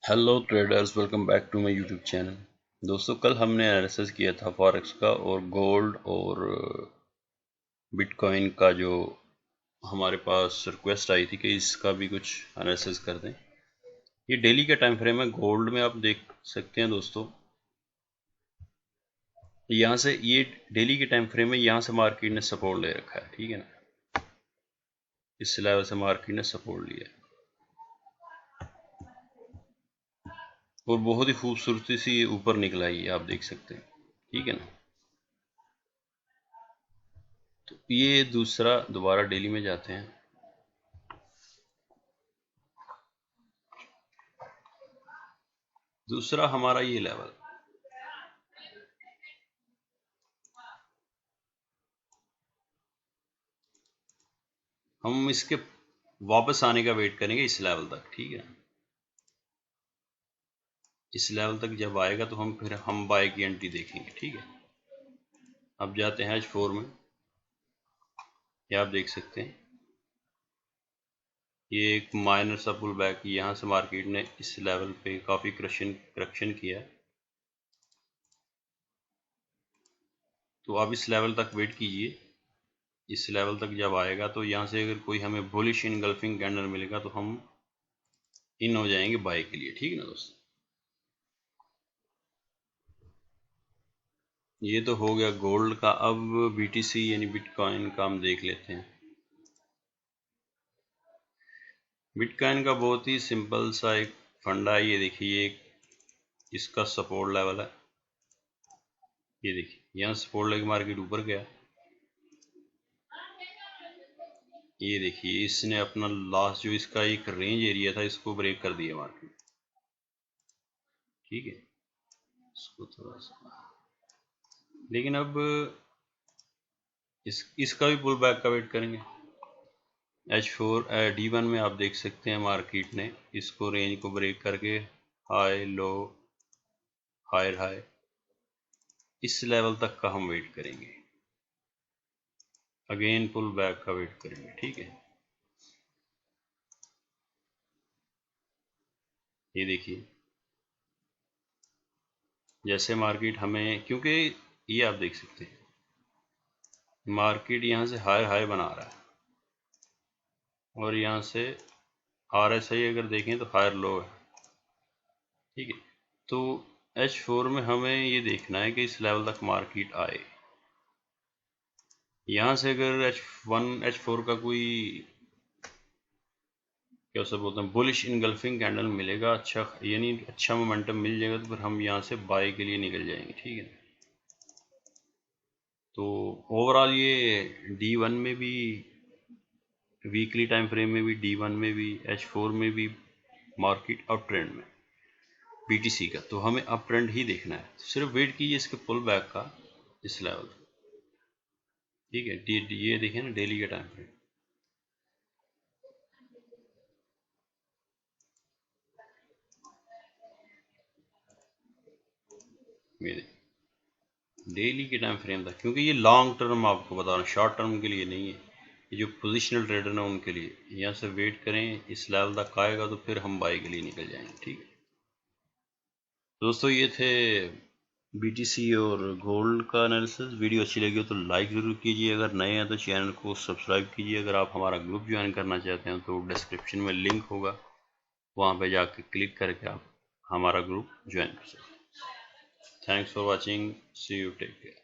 Hello traders, welcome back to my YouTube channel. दोस्तों, कल हमने एनालिसिस किया था फॉरेक्स का और गोल्ड और बिटकॉइन का जो हमारे पास रिक्वेस्ट आई थी कि इसका भी कुछ एनालिसिस कर दें। ये डेली का टाइम फ्रेम है। गोल्ड में आप देख सकते हैं दोस्तों, यहाँ से ये डेली के टाइम फ्रेम है। यहाँ से मार्केट ने सपोर्ट ले रखा है, ठीक है ना। इस लेवल से मार्केट ने सपोर्ट लिया है और बहुत ही खूबसूरती से ये ऊपर निकला है, ये आप देख सकते हैं, ठीक है ना। तो ये दूसरा दोबारा डेली में जाते हैं। दूसरा हमारा ये लेवल, हम इसके वापस आने का वेट करेंगे इस लेवल तक, ठीक है। इस लेवल तक जब आएगा तो हम बाय की एंट्री देखेंगे, ठीक है। अब जाते हैं H4 में। ये आप देख सकते हैं, ये एक माइनर सा पुल बैक, यहाँ से मार्केट ने इस लेवल पे काफ़ी करेक्शन किया है। तो आप इस लेवल तक वेट कीजिए। इस लेवल तक जब आएगा तो यहाँ से अगर कोई हमें बुलिश इनगल्फिंग कैंडल मिलेगा तो हम इन हो जाएंगे बाय के लिए, ठीक है ना दोस्तों। ये तो हो गया गोल्ड का। अब BTC यानी बिटकॉइन का हम देख लेते हैं। बिटकॉइन का बहुत ही सिंपल सा एक फंडा है। ये देखिए, इसका सपोर्ट लेवल है। ये देखिए, यहाँ सपोर्ट लेके मार्केट ऊपर गया। ये देखिए, इसने अपना लास्ट जो इसका एक रेंज एरिया था इसको ब्रेक कर दिया मार्केट, ठीक है। इसको थोड़ा सा, लेकिन अब इसका भी पुल बैक का वेट करेंगे। H4 D1 में आप देख सकते हैं मार्केट ने इसको रेंज को ब्रेक करके हाई लो हायर हाई इस लेवल तक का हम वेट करेंगे। अगेन पुल बैक का वेट करेंगे, ठीक है। ये देखिए, जैसे मार्केट हमें, क्योंकि ये आप देख सकते हैं मार्केट यहाँ से हायर हाई बना रहा है और यहाँ से RSI अगर देखें तो हायर लो है, ठीक है। तो H4 में हमें ये देखना है कि इस लेवल तक मार्केट आए। यहाँ से अगर H1 H4 का कोई क्या सब बोलते हैं बुलिश इनगल्फिंग कैंडल मिलेगा, अच्छा यानी अच्छा मोमेंटम मिल जाएगा, तो फिर हम यहाँ से बाय के लिए निकल जाएंगे, ठीक है। तो ओवरऑल ये D1 में भी, वीकली टाइम फ्रेम में भी, D1 में भी, H4 में भी मार्केट अप ट्रेंड में BTC का। तो हमें अप ट्रेंड ही देखना है, तो सिर्फ वेट कीजिए इसके पुल बैक का इस लेवल, ठीक है। ये देखिए ना डेली का टाइम फ्रेम, मेरे डेली के टाइम फ्रेम था, क्योंकि ये लॉन्ग टर्म आपको बता रहा हूँ, शॉर्ट टर्म के लिए नहीं है। ये जो पोजिशनल ट्रेडर है उनके लिए, यहाँ से वेट करें, इस लेवल तक आएगा तो फिर हम बाई के लिए निकल जाएंगे, ठीक है दोस्तों। ये थे BTC और गोल्ड का एनालिसिस। वीडियो अच्छी लगी हो तो लाइक ज़रूर कीजिए, अगर नए हैं तो चैनल को सब्सक्राइब कीजिए। अगर आप हमारा ग्रुप ज्वाइन करना चाहते हैं तो डिस्क्रिप्शन में लिंक होगा, वहाँ पे जाके क्लिक करके आप हमारा ग्रुप ज्वाइन कर सकते हैं। Thanks for watching, see you, take care.